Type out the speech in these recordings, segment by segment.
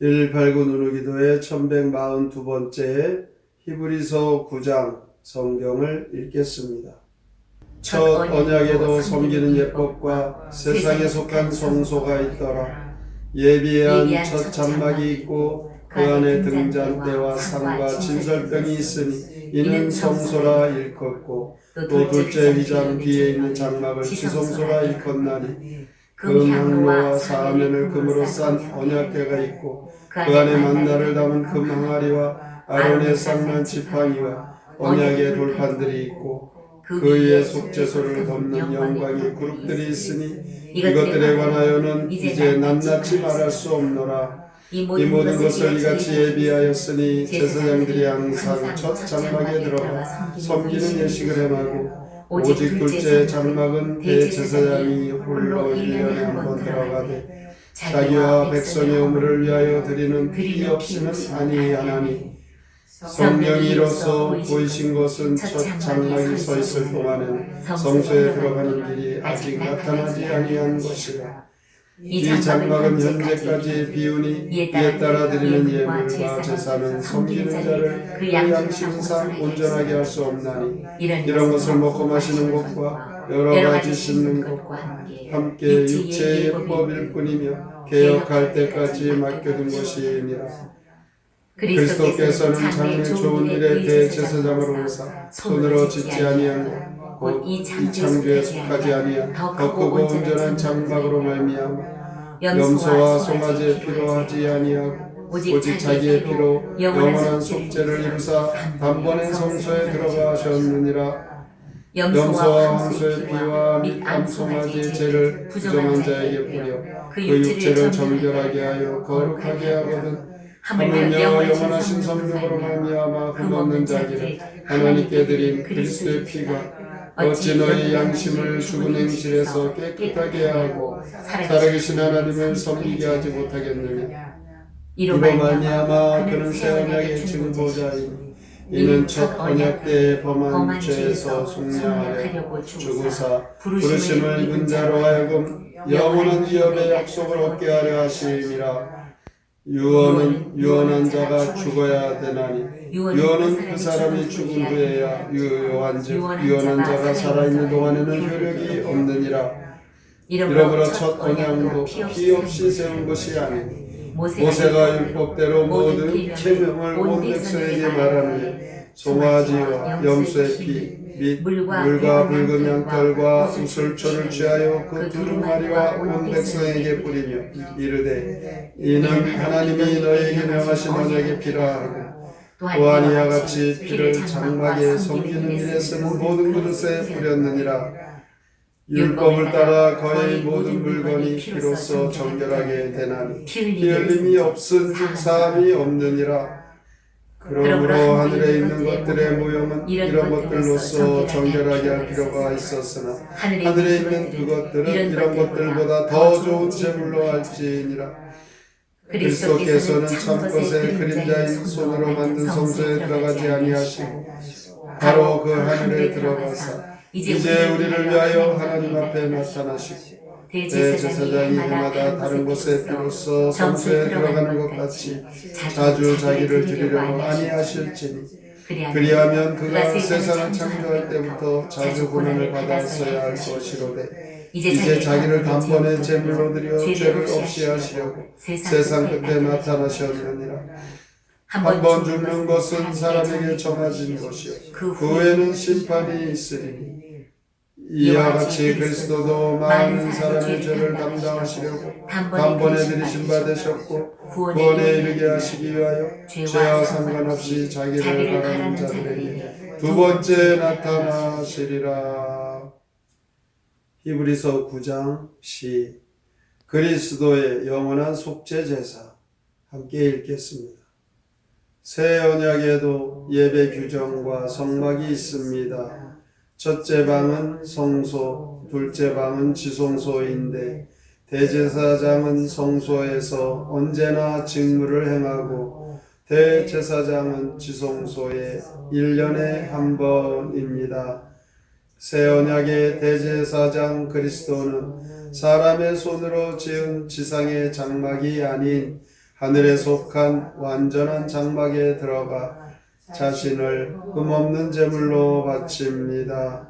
189 누누기도의 1142번째 히브리서 9장 성경을 읽겠습니다. 첫 언약에도 섬기는 예법과 세상에 속한 성소가 있더라. 예비한 첫 장막이 있고 그 안에 등잔대와 상과 진설병이 있으니 이는 성소라 일컫고 또 둘째 휘장 뒤에 있는 장막을 지성소라 일컫나니 금 항로와 사면을 금으로 싼 언약궤가 있고 그 안에 만나를 담은 금 항아리와 아론의 쌍난 지팡이와 언약의 돌판들이 있고 그 위에 속죄소를 덮는 영광의 그룹들이 있으니 이것들에 관하여는 이제 낱낱이 말할 수 없노라. 이 모든 것을 이같이 예비하였으니 제사장들이 항상 첫 장막에 들어가 섬기는 예식을 행하고 오직 둘째 장막은 대제사장이 홀로 1년에 한 번 들어가되 자기와 백성의 의무를 위하여 드리는 피 없이는 아니하나니 성령이 이로써 보이신 것은 첫 장막이 서 있을 동안에는 성소에 들어가는 길이 아직 나타나지 아니한 것이라. 이 장막은 현재까지 비우니 이에 따라 드리는 예물과 제사는 섬기는 자를 그 양심상 온전하게 할 수 없나니 이런 것을 먹고 마시는 것과 여러 가지 씻는 것과 함께 육체의 예법일 뿐이며 개혁할 때까지 맡겨둔 것이니라. 그리스도께서는 장래 좋은 일에 대제사장으로 오사 손으로 짓지 아니한 것 곧 이 창조에 속하지 아니한 더 크고 온전한 장막으로 말미암아 염소와 송아지의 피로 하지 아니하고 오직 자기의 피로 영원한 속죄를 이루사 단번에 성소에 들어가셨느니라. 염소와 황소의 피와 및 암송아지의 죄를 부정한 자에게 뿌려 그 육체를 정결하게 하여 거룩하게 하거든 하물며 영원하신 성령으로 말미암아 흠없는 자기를 하나님께 드린 그리스도의 피가 어찌 너희 양심을 죽은 행실에서 깨끗하게 하고 살아계신 하나님을 섬기게 하지 못하겠느냐. 이로 말미암아 그는 새 언약의 증보자이니 이는 첫 언약 때의 범한 죄에서 속량하려 죽으사 부르심을 입은 자로 하여금 영원한 기업의 약속을 얻게 하려 하심이라. 유언은 유언한 자가 죽어야 되나니 유언은 그 사람이 죽은 후에야 유효한즉 유언한 자가 살아있는 동안에는 효력이 없느니라. 이러므로 첫 언약도 피 없이 세운 것이 아니니 모세가 율법대로 모든 계명을 온 백성에게 말하느니 송아지와 염소의 피 및 물과 붉은 양털과 우슬초를 취하여 그 두루마리와 온 백성에게 뿌리며 이르되 이는 하나님이 너희에게 명하신 언약의 피라 하고 또한 이와 같이 피를 장막에 섬기는 일에 쓰는 모든 그릇에 뿌렸느니라. 율법을 따라 거의 모든 물건이 피로써 정결하게 되나니 피 흘림이 없은즉 사함이 없느니라. 그러므로 하늘에 있는 것들의 모형은 이런 것들로서 정결하게 할 필요가 있었으나 하늘에 있는 그것들은 이런 것들보다 더 좋은 제물로 할지니라. 그리스도께서는 참것의 그림자인 손으로 만든 성소에 들어가지 아니하시고 바로 그 하늘에 들어가사 이제 우리를 위하여 하나님 앞에 나타나시고 대제사장이 해마다 다른 곳에 비로소 성소에 들어가는 것 같이 자주 자기를 드리려 아니하실지니 그리하면 그가 세상을 창조할 때부터 자주 고난을 받았어야 할 것이로되 이제 자기를 단번에 제물로 드려 죄를 없이 하시려고 세상 끝에 나타나셨느니라. 한 번 죽는 것은 사람에게 정해진 것이요 그 후에는 심판이 있으리니 이와 같이 그리스도도 많은 사람의 죄를 담당하시려고 단번에 들이심 받으셨고 구원에 이르게 하시기 위하여 죄와 상관없이 자기를 바라는 자들에게 두 번째 나타나시리라. 히브리서 9장 시 그리스도의 영원한 속죄 제사 함께 읽겠습니다. 새 언약에도 예배 규정과 성막이 있습니다. 첫째 방은 성소, 둘째 방은 지성소인데 대제사장은 성소에서 언제나 직무를 행하고 대제사장은 지성소에 1년에 한 번입니다. 새 언약의 대제사장 그리스도는 사람의 손으로 지은 지상의 장막이 아닌 하늘에 속한 완전한 장막에 들어가 자신을 흠없는 제물로 바칩니다.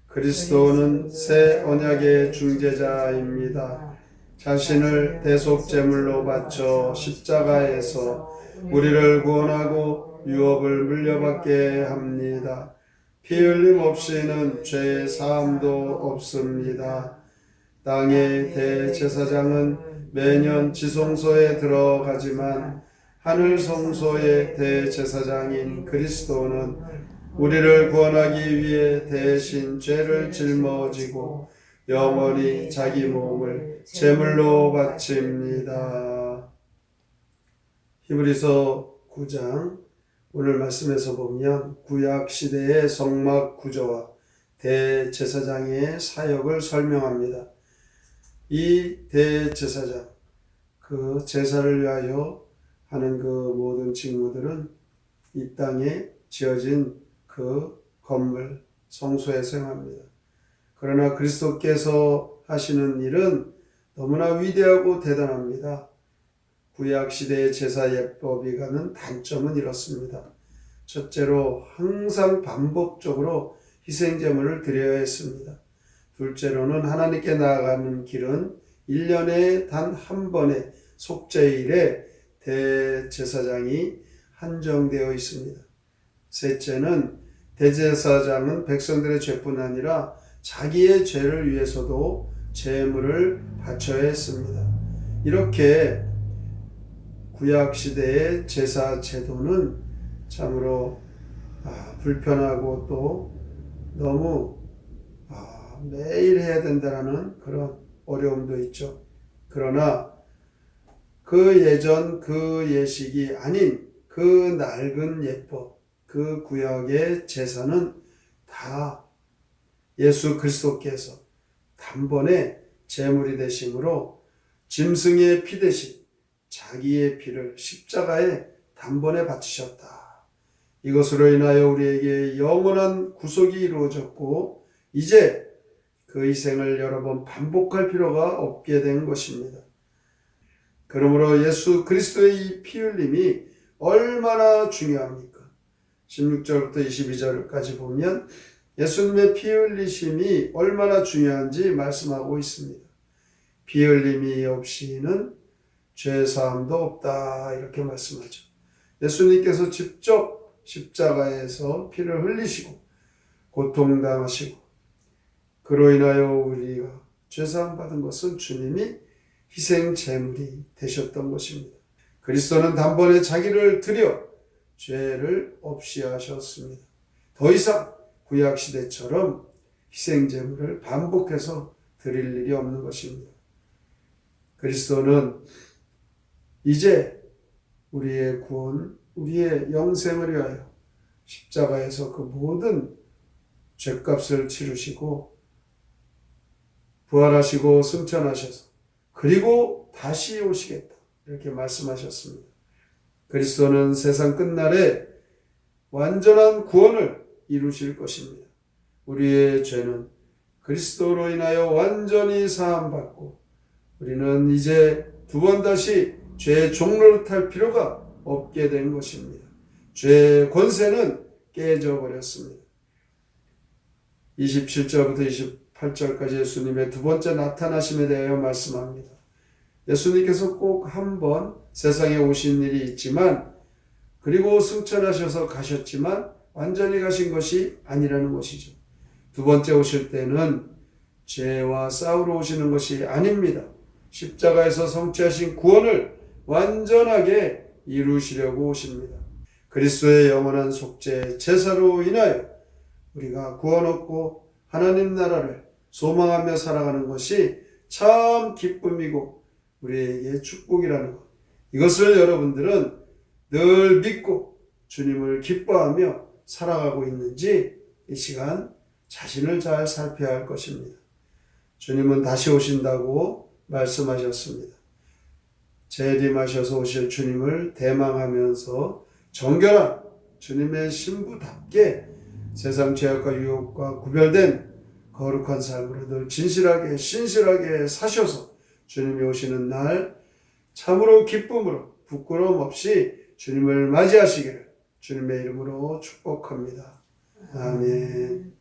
그리스도는 새 언약의 중재자입니다. 자신을 대속 제물로 바쳐 십자가에서 우리를 구원하고 유업을 물려받게 합니다. 피 흘림 없이는 죄의 사함도 없습니다. 땅의 대제사장은 매년 지성소에 들어가지만 하늘 성소의 대제사장인 그리스도는 우리를 구원하기 위해 대신 죄를 짊어지고 영원히 자기 몸을 제물로 바칩니다. 히브리서 9장 오늘 말씀에서 보면 구약 시대의 성막 구조와 대제사장의 사역을 설명합니다. 이 대제사장, 그 제사를 위하여 하는 그 모든 직무들은 이 땅에 지어진 그 건물, 성소에서 행합니다. 그러나 그리스도께서 하시는 일은 너무나 위대하고 대단합니다. 구약 시대의 제사 예법이 가는 단점은 이렇습니다. 첫째로 항상 반복적으로 희생제물을 드려야 했습니다. 둘째로는 하나님께 나아가는 길은 1년에 단 한 번의 속죄일에 대제사장이 한정되어 있습니다. 셋째는 대제사장은 백성들의 죄뿐 아니라 자기의 죄를 위해서도 제물을 바쳐야 했습니다. 이렇게 구약시대의 제사 제도는 참으로 불편하고 또 너무 매일 해야 된다는 그런 어려움도 있죠. 그러나 그 예전 그 예식이 아닌 그 낡은 예법, 그 구약의 제사는 다 예수 그리스도께서 단번에 제물이 되심으로 짐승의 피 대신 자기의 피를 십자가에 단번에 바치셨다. 이것으로 인하여 우리에게 영원한 구속이 이루어졌고 이제 그 희생을 여러 번 반복할 필요가 없게 된 것입니다. 그러므로 예수 그리스도의 이 피 흘림이 얼마나 중요합니까? 16절부터 22절까지 보면 예수님의 피 흘리심이 얼마나 중요한지 말씀하고 있습니다. 피 흘림이 없이는 죄사함도 없다 이렇게 말씀하죠. 예수님께서 직접 십자가에서 피를 흘리시고 고통당하시고 그로 인하여 우리가 죄사함 받은 것은 주님이 희생 제물이 되셨던 것입니다. 그리스도는 단번에 자기를 드려 죄를 없이 하셨습니다. 더 이상 구약시대처럼 희생 제물을 반복해서 드릴 일이 없는 것입니다. 그리스도는 이제 우리의 구원, 우리의 영생을 위하여 십자가에서 그 모든 죄값을 치르시고 부활하시고 승천하셔서 그리고 다시 오시겠다 이렇게 말씀하셨습니다. 그리스도는 세상 끝날에 완전한 구원을 이루실 것입니다. 우리의 죄는 그리스도로 인하여 완전히 사함받고 우리는 이제 두 번 다시 죄의 종로를 탈 필요가 없게 된 것입니다. 죄의 권세는 깨져버렸습니다. 27절부터 28절까지 예수님의 두 번째 나타나심에 대하여 말씀합니다. 예수님께서 꼭 한 번 세상에 오신 일이 있지만 그리고 승천하셔서 가셨지만 완전히 가신 것이 아니라는 것이죠. 두 번째 오실 때는 죄와 싸우러 오시는 것이 아닙니다. 십자가에서 성취하신 구원을 완전하게 이루시려고 오십니다. 그리스도의 영원한 속죄 제사로 인하여 우리가 구원 얻고 하나님 나라를 소망하며 살아가는 것이 참 기쁨이고 우리에게 축복이라는 것. 이것을 여러분들은 늘 믿고 주님을 기뻐하며 살아가고 있는지 이 시간 자신을 잘 살펴야 할 것입니다. 주님은 다시 오신다고 말씀하셨습니다. 재림하셔서 오실 주님을 대망하면서 정결한 주님의 신부답게 세상 죄악과 유혹과 구별된 거룩한 삶으로 늘 진실하게 신실하게 사셔서 주님이 오시는 날 참으로 기쁨으로 부끄러움 없이 주님을 맞이하시기를 주님의 이름으로 축복합니다. 아멘.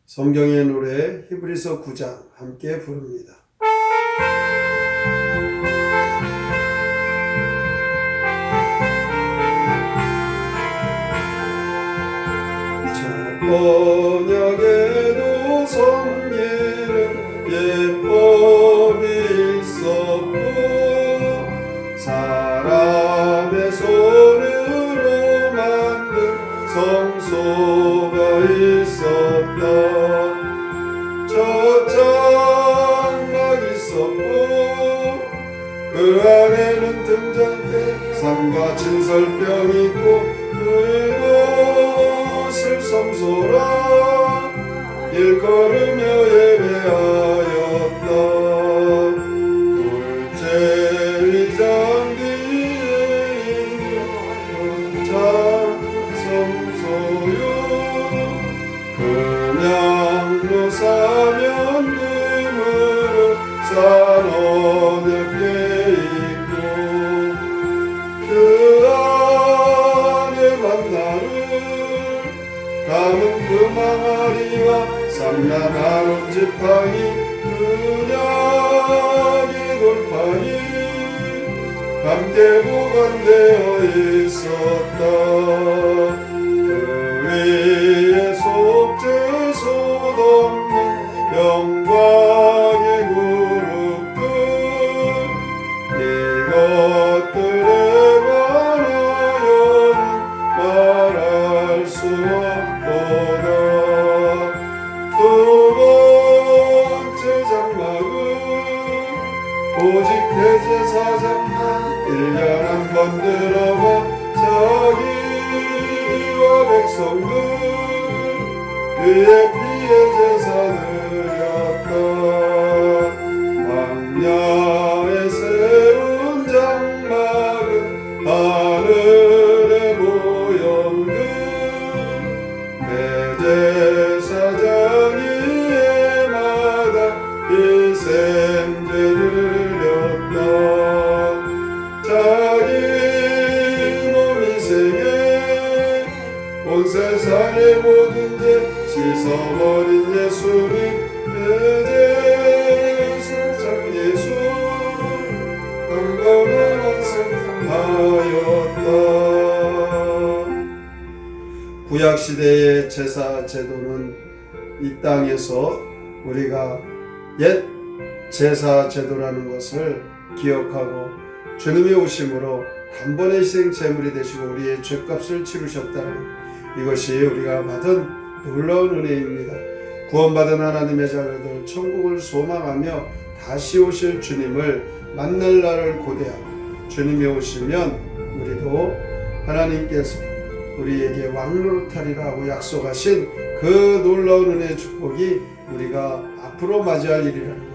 성경의 노래 히브리서 9장 함께 부릅니다. 언약에도 성례는 예법이 있었고 사람의 손으로 만든 성소가 있었다. 첫 장막 있었고 그 안에는 등잔대 삼가 진설병이 있고 그곳을 성소라 일컬으며 예배하였다. 둘째 위장 뒤에 성소요 금양로 사면금으로 산 언약궤 있고 그 안에 만나는 담은 금항아리와 삼란 아론 지팡이 은약의 돌판이 함께 보관되어 있었다. 그 위에 속죄소 덮는 영광의 그룹들 이것들에 관하여는 말할 수 없도다. 두 번째 장막은 오직 대제사장만 1년 한 번 들어가 자기와 백성들 위에 피해 제사 드렸다. 광야에 세운 장막은 하늘의 모형들 대제사장이 해마다 일생제 드렸다. 자기 몸 희생에 온 세상의 모든 죄 씻어버린 예수님 대제사장 예수 강건을 완성하였다. 구약시대의 제사 제도는 이 땅에서 우리가 옛 제사 제도라는 것을 기억하고 주님의 오심으로 단번에 희생 제물이 되시고 우리의 죄값을 치르셨다는 이것이 우리가 받은 놀라운 은혜입니다. 구원받은 하나님의 자녀들 천국을 소망하며 다시 오실 주님을 만날 날을 고대하고 주님이 오시면 우리도 하나님께서 우리에게 왕노릇하리라 하고 약속하신 그 놀라운 은혜의 축복이 우리가 앞으로 맞이할 일이라는 것,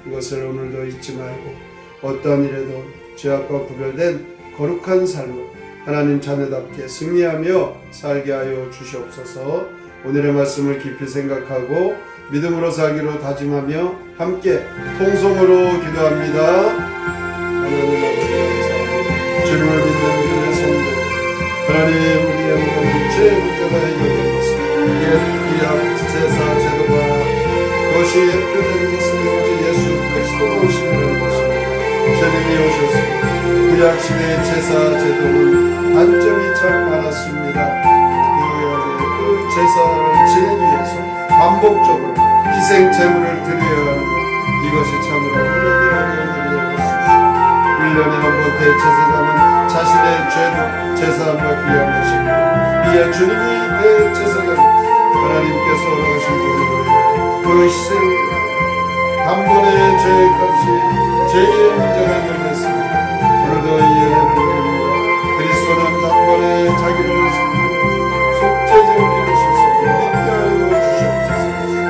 이것을 오늘도 잊지 말고 어떤 일에도 죄악과 구별된 거룩한 삶을 하나님 자녀답게 승리하며 살게 하여 주시옵소서. 오늘의 말씀을 깊이 생각하고 믿음으로 살기로 다짐하며 함께 통성으로 기도합니다. 하나님 아버지 감사합니다. 주님을 믿는 우리의 성도 하나님 우리의 모든 죄의 문제가 해결된 것은 옛 구약 제사 제도가 그것이 예표되는 것은 오직 예수 그리스도가 오시는 것입니다. 주님이 오셨습니다. 구약시대의 제사 제도는 단점이 참 많았습니다. 그 제사를 지내기 위해서 반복적으로 희생 제물을 드려야 하는 것, 이것이 참으로 하나님의 은혜였습니다. 1년에 한 번 대제사장은 자신의 죄를 제사함과 귀한 것입니다. 이에 주님이 대제사장 하나님께서 허락하신 그 희생 단번에 죄값이 죄의 문제가 해결됐습니다. 오늘도 이 은혜를 드립니다. 그리스도는 단번에 자기를 속죄제물로 주시옵소서. 함께하여 주시옵소서.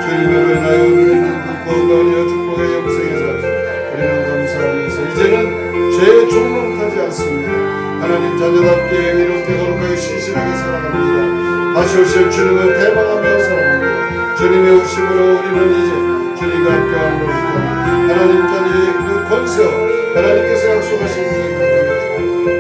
주님으로 인하여 우리는 구원하여 축복의 영생에서 우리는 감사하면서 이제는 죄의 종로를 타지 않습니다. 하나님 자녀답게 이롭게 거룩하게 신실하게 살아갑니다. 다시 오실 주님을 대망하며 살아갑니다. 주님의 오심으로 우리는 이제 주님과 함께함으로 하나님 자녀의 그 권세와 하나님께서 약속하신 그 아멘.